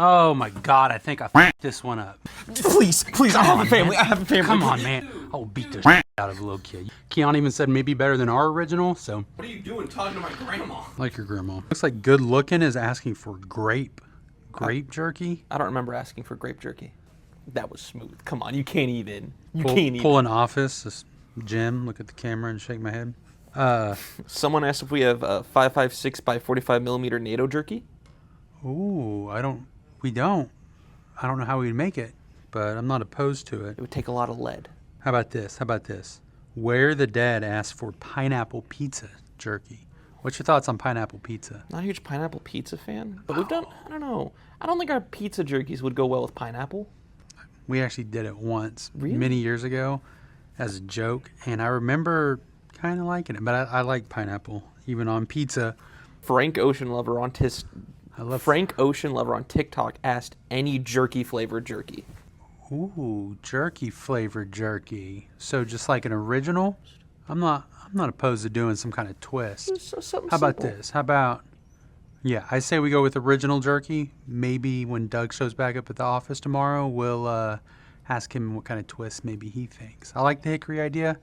Oh my God, I think I f***ed this one up. Please, I have a family. I have a family. Come on, man. I'll beat the shit out of a little kid. Keon even said maybe better than our original, so. What are you doing talking to my grandma? Like your grandma. Looks like good looking is asking for grape jerky. I don't remember asking for grape jerky. That was smooth. Come on, you can't even. Pull an office, this Jim, look at the camera and shake my head. Someone asked if we have 5.56 by 45 millimeter NATO jerky. Ooh, we don't. I don't know how we'd make it, but I'm not opposed to it. It would take a lot of lead. How about this? Where the Dead asked for pineapple pizza jerky. What's your thoughts on pineapple pizza? Not a huge pineapple pizza fan, but we've done, I don't know. I don't think our pizza jerkies would go well with pineapple. We actually did it once, really? Many years ago, as a joke, and I remember kind of liking it, but I like pineapple, even on pizza. Frank Ocean Lover on TikTok asked any jerky flavored jerky. Ooh, jerky flavored jerky. So just like an original? I'm not opposed to doing some kind of twist. How about this? Yeah, I say we go with original jerky. Maybe when Doug shows back up at the office tomorrow, we'll ask him what kind of twist maybe he thinks. I like the hickory idea.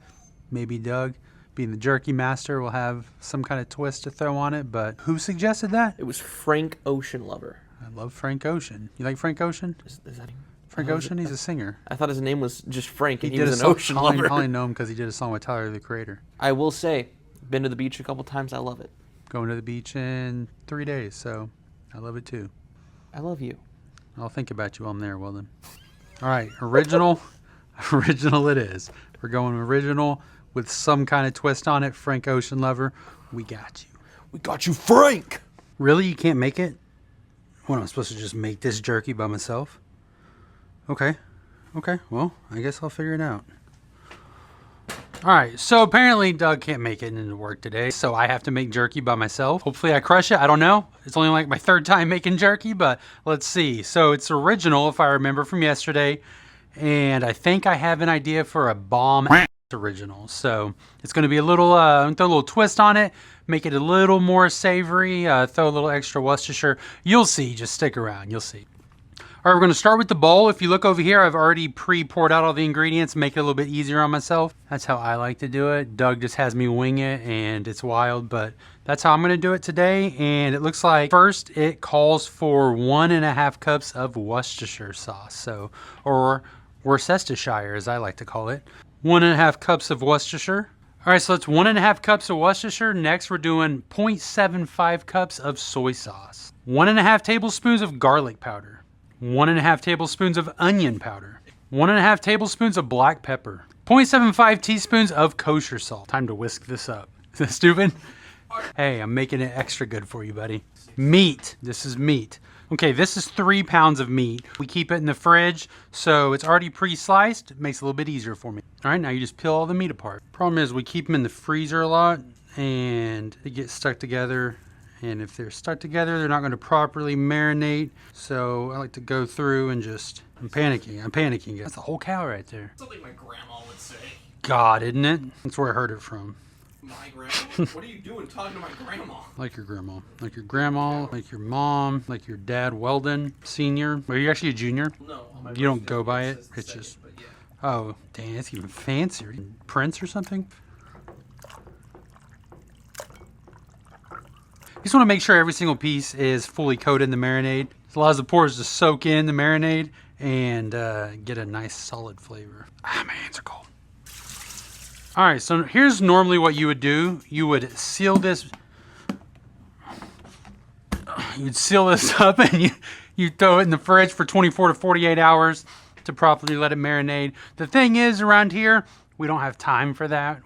Maybe Doug, being the jerky master, will have some kind of twist to throw on it. But who suggested that? It was Frank Ocean Lover. I love Frank Ocean. You like Frank Ocean? Is that him? Frank Ocean? He's a singer. I thought his name was just Frank, and he was an ocean lover. I only know him because he did a song with Tyler, the Creator. I will say, been to the beach a couple times. I love it. Going to the beach in 3 days, so I love it too. I love you. I'll think about you while I'm there, well then. All right, original. Original it is. We're going original with some kind of twist on it. Frank Ocean Lover, we got you. We got you, Frank! Really? You can't make it? What, I'm supposed to just make this jerky by myself? Okay, well, I guess I'll figure it out. All right, so apparently Doug can't make it into work today, so I have to make jerky by myself. Hopefully I crush it. I don't know. It's only like my third time making jerky, but let's see. So it's original, if I remember from yesterday, and I think I have an idea for a bomb original. So it's going to be a little, throw a little twist on it, make it a little more savory, throw a little extra Worcestershire. You'll see. Just stick around. You'll see. All right, we're going to start with the bowl. If you look over here, I've already pre-poured out all the ingredients, make it a little bit easier on myself. That's how I like to do it. Doug just has me wing it, and it's wild, but that's how I'm going to do it today. And it looks like first it calls for 1.5 cups of Worcestershire sauce, or Worcestershire, as I like to call it. 1.5 cups of Worcestershire. All right, so that's 1.5 cups of Worcestershire. Next, we're doing 0.75 cups of soy sauce, 1.5 tablespoons of garlic powder, 1.5 tablespoons of onion powder, 1.5 tablespoons of black pepper, 0.75 teaspoons of kosher salt. Time to whisk this up. Is that stupid? Hey, I'm making it extra good for you, buddy. Meat. This is meat. Okay, this is 3 pounds of meat. We keep it in the fridge, so it's already pre-sliced. It makes it a little bit easier for me. All right, now you just peel all the meat apart. Problem is we keep them in the freezer a lot, and they get stuck together. And if they're stuck together, they're not going to properly marinate. So I like to go through and just, I'm panicking. That's a whole cow right there. Something my grandma would say. God, isn't it? That's where I heard it from. My grandma? What are you doing talking to my grandma? Like your grandma. Like your grandma, like your mom, like your dad, Weldon, senior. Are you actually a junior? No. You don't go by it? It's second, just, yeah. Oh, dang, it's even fancier. Prince or something? You just want to make sure every single piece is fully coated in the marinade. It allows the pores to soak in the marinade and get a nice solid flavor. Ah, my hands are cold. All right, so here's normally what you would do. You would seal this. You'd seal this up and you throw it in the fridge for 24 to 48 hours to properly let it marinate. The thing is, around here, we don't have time for that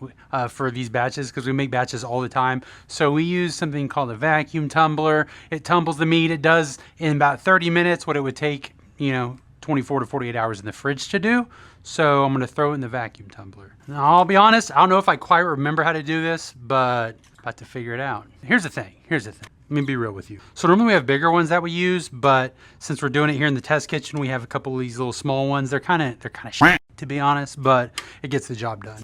for these batches because we make batches all the time. So we use something called a vacuum tumbler. It tumbles the meat. It does in about 30 minutes what it would take, 24 to 48 hours in the fridge to do. So I'm going to throw it in the vacuum tumbler. Now, I'll be honest, I don't know if I quite remember how to do this, but I'm about to figure it out. Here's the thing. Let me be real with you. So normally we have bigger ones that we use, but since we're doing it here in the test kitchen, we have a couple of these little small ones. They're kind of shit, to be honest, but it gets the job done.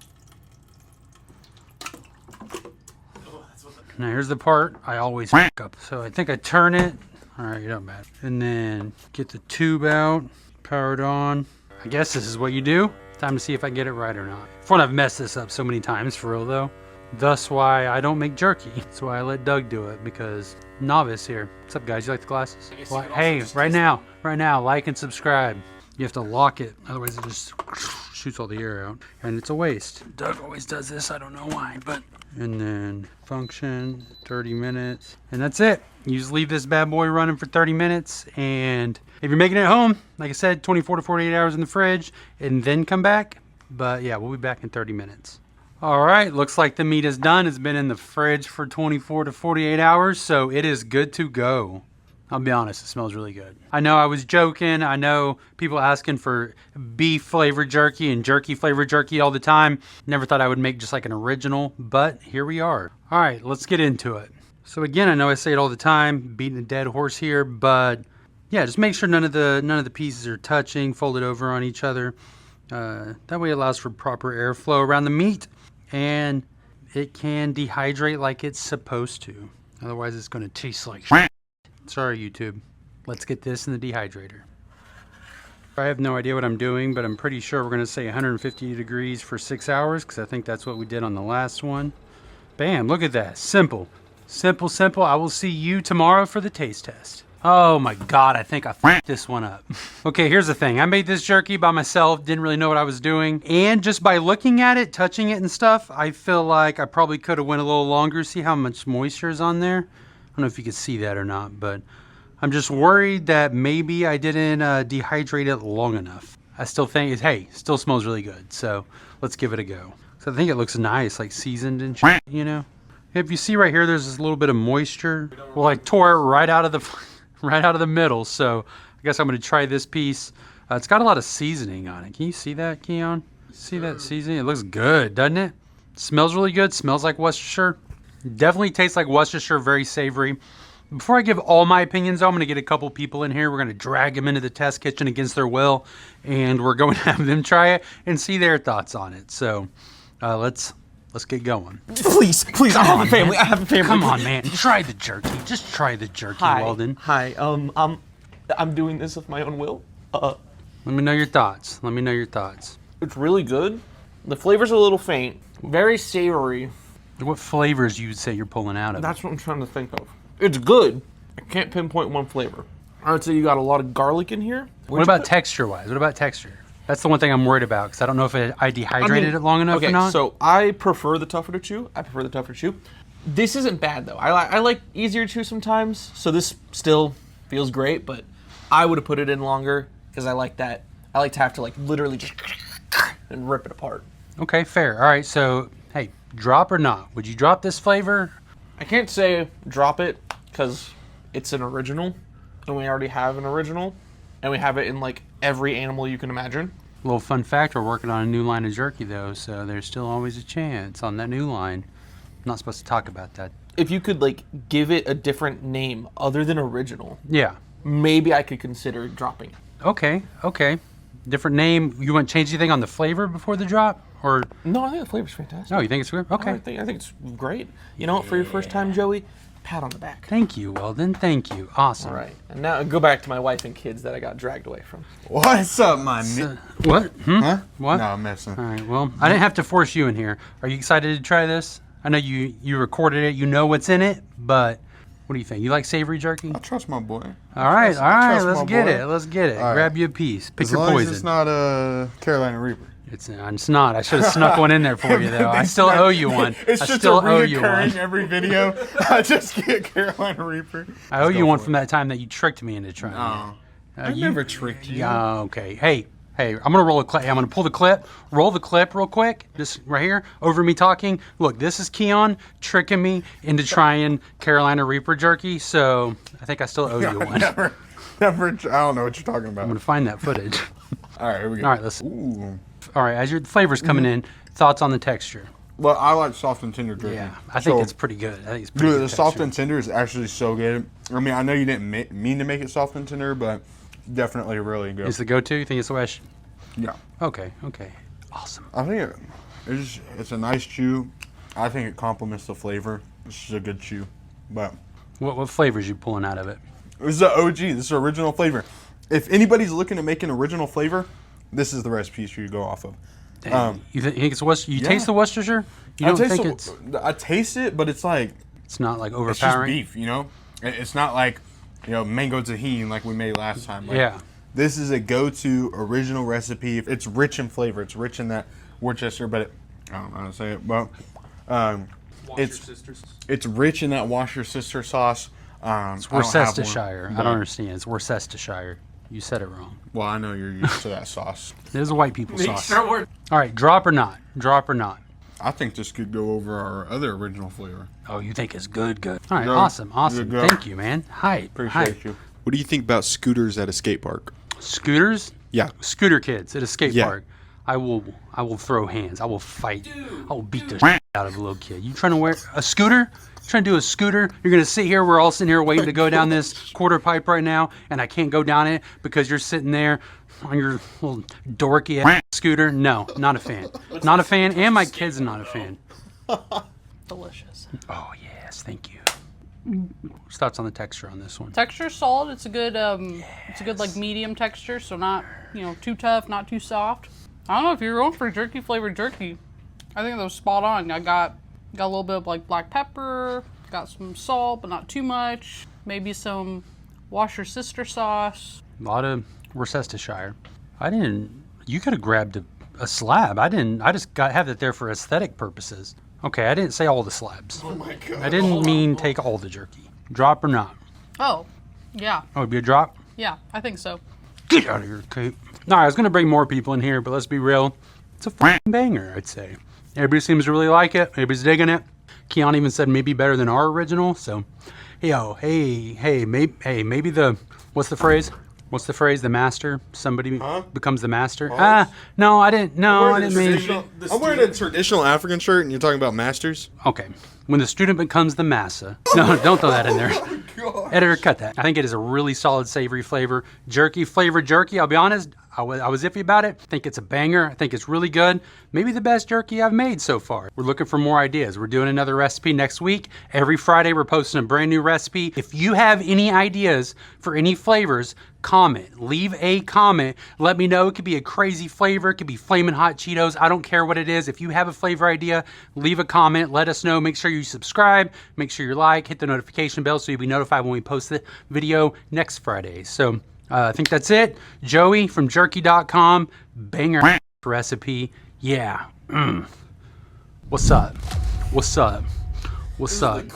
Now here's the part I always fuck up. So I think I turn it All right, not bad. And then get the tube out, power it on. I guess this is what you do. Time to see if I get it right or not. Fun, I've messed this up so many times, for real though. Thus why I don't make jerky. That's why I let Doug do it, because novice here. What's up, guys? You like the glasses? Well, hey, right now, like and subscribe. You have to lock it, otherwise it just shoots all the air out, and it's a waste. Doug always does this, I don't know why, but. And then function, 30 minutes, and that's it. You just leave this bad boy running for 30 minutes, and if you're making it at home, like I said, 24 to 48 hours in the fridge, and then come back. But yeah, we'll be back in 30 minutes. All right, looks like the meat is done. It's been in the fridge for 24 to 48 hours, so it is good to go. I'll be honest, it smells really good. I know I was joking. I know people asking for beef flavored jerky and jerky flavored jerky all the time. Never thought I would make just like an original, but here we are. All right, let's get into it. So again, I know I say it all the time, beating a dead horse here, but yeah, just make sure none of the pieces are touching, folded over on each other. That way it allows for proper airflow around the meat, and it can dehydrate like it's supposed to. Otherwise, it's going to taste like shit. Sorry, YouTube. Let's get this in the dehydrator. I have no idea what I'm doing, but I'm pretty sure we're going to say 150 degrees for 6 hours, because I think that's what we did on the last one. Bam, look at that. Simple. Simple, simple. I will see you tomorrow for the taste test. Oh my God, I think I f***ed this one up. Okay, here's the thing. I made this jerky by myself, didn't really know what I was doing. And just by looking at it, touching it and stuff, I feel like I probably could have went a little longer. See how much moisture is on there? I don't know if you can see that or not, but I'm just worried that maybe I didn't dehydrate it long enough. I still think, hey, still smells really good. So let's give it a go. So I think it looks nice, like seasoned and shit, you know? If you see right here, there's this little bit of moisture. Well, I tore it right out of the middle. So I guess I'm gonna try this piece. It's got a lot of seasoning on it. Can you see that, Keon? See that seasoning? It looks good, doesn't it? Smells really good. Smells like Worcestershire. Definitely tastes like Worcestershire, very savory. Before I give all my opinions, I'm going to get a couple people in here. We're going to drag them into the test kitchen against their will, and we're going to have them try it and see their thoughts on it. So let's get going. Please, I have a family. I have a family. Come on, man. Try the jerky. Just try the jerky, Weldon. Hi. I'm doing this of my own will. Let me know your thoughts. It's really good. The flavor's a little faint. Very savory. What flavors you would say you're pulling out of it? That's what I'm trying to think of. It's good. I can't pinpoint one flavor. I would say you got a lot of garlic in here. What about texture-wise? What about texture? That's the one thing I'm worried about, because I don't know if I dehydrated it long enough or not. Okay, so I prefer the tougher to chew. This isn't bad, though. I like easier to chew sometimes, so this still feels great, but I would have put it in longer, because I like that. I like to have to like literally just and rip it apart. Okay, fair. All right, so, hey, drop or not? Would you drop this flavor? I can't say drop it, because it's an original, and we already have an original, and we have it in like every animal you can imagine. A little fun fact, we're working on a new line of jerky though, so there's still always a chance on that new line. I'm not supposed to talk about that. If you could like give it a different name other than original, yeah, maybe I could consider dropping it. Okay. Different name. You want to change anything on the flavor before the drop? Or no, I think the flavor's fantastic. No, you think it's good? Okay. I think it's great. You know what, for your first time, Joey, pat on the back. Thank you, Weldon. Thank you. Awesome. All right. And now go back to my wife and kids that I got dragged away from. What's up, my what? Huh? What? No, I'm messing. All right, well, I didn't have to force you in here. Are you excited to try this? I know you recorded it. You know what's in it, but what do you think? You like savory jerky? I trust my boy. All right. Let's get it. All right. Grab you a piece. Pick As your long poison. as it's not a Carolina Reaper. It's not. I should have snuck one in there for you, though. I still owe you one. It's I just still a owe you reoccurring one. every video. I just get Carolina Reaper. I owe you one from that time that you tricked me into trying it. I never tricked you. Yeah, okay. Hey, I'm gonna roll a clip. I'm gonna pull the clip. Roll the clip real quick. Just right here, over me talking. Look, this is Keon tricking me into trying Carolina Reaper jerky. So I think I still owe you one. Never. I don't know what you're talking about. I'm gonna find that footage. All right, here we go. All right, listen. Ooh. All right, as your flavor's coming in, thoughts on the texture? Well, I like soft and tender jerky. Yeah, I think it's pretty good. I think it's pretty Dude, good the soft texture. and tender is actually so good. I mean, I know you didn't mean to make it soft and tender, but definitely really good. Is the go-to? You think it's the way I should? Yeah. Okay. Awesome. I think it's a nice chew. I think it complements the flavor. This is a good chew. But What flavors you pulling out of it? This is the OG. This is original flavor. If anybody's looking to make an original flavor, this is the recipe you should go off of. Dang. You think it's You yeah. taste the Worcestershire? You don't think it's... I taste it, but it's like... It's not like It's just overpowering? beef, you know? It's not like, mango tahini like we made last time. Like, Yeah. This is a go-to original recipe. It's rich in flavor. It's rich in that Worcester, but I don't know how to say it, but it's rich in that wash your sister sauce. It's Worcestershire. I don't understand. It's Worcestershire. You said it wrong. Well, I know you're used to that sauce. It is a white people sauce. Sure. All right, drop or not? Drop or not? I think this could go over our other original flavor. Oh, you think it's good, good. All right, Go. awesome. Go. Thank you, man. Hype. Appreciate you. What do you think about scooters at a skate park? Scooters? Yeah. Scooter kids at a skate Yeah. park. I will throw hands. I will fight. I will beat the shit out of a little kid. You trying to wear a scooter? Trying to do a scooter? You're gonna sit here. We're all sitting here waiting to go down this quarter pipe right now, and I can't go down it because you're sitting there on your little dorky ass scooter. No, not a fan. Not a fan, and my kid's not a fan. Delicious. Oh yes, thank you. What's thoughts on the texture on this one? Texture solid. It's a good like medium texture, so not too tough, not too soft. I don't know if you're going for jerky flavored jerky. I think that was spot on. I got a little bit of like black pepper, got some salt, but not too much. Maybe some wash your sister sauce. A lot of Worcestershire. You could have grabbed a slab. I just have it there for aesthetic purposes. Okay, I didn't say all the slabs. Oh my god. I didn't mean take all the jerky. Drop or not? Oh, yeah, Oh, it'd be a drop? yeah, I think so. Get out of here, Kate. No, I was going to bring more people in here, but let's be real. It's a f***ing banger, I'd say. Everybody seems to really like it. Everybody's digging it. Keon even said maybe better than our original. So, maybe the, what's the phrase? What's the phrase? The master? Somebody becomes the master? No, I didn't mean... I'm wearing a traditional African shirt, and you're talking about masters? Okay. When the student becomes the massa. No, don't throw that in there. Editor, cut that. I think it is a really solid savory flavor. Jerky flavored jerky, I'll be honest, I was iffy about it. I think it's a banger. I think it's really good. Maybe the best jerky I've made so far. We're looking for more ideas. We're doing another recipe next week. Every Friday, we're posting a brand new recipe. If you have any ideas for any flavors, comment. Leave a comment. Let me know. It could be a crazy flavor. It could be Flamin' Hot Cheetos. I don't care what it is. If you have a flavor idea, leave a comment. Let us know. Make sure you subscribe. Make sure you like. Hit the notification bell so you'll be notified when we post the video next Friday. So I think that's it. Joey from jerky.com. Banger recipe. Yeah. What's up? What's up? What's up?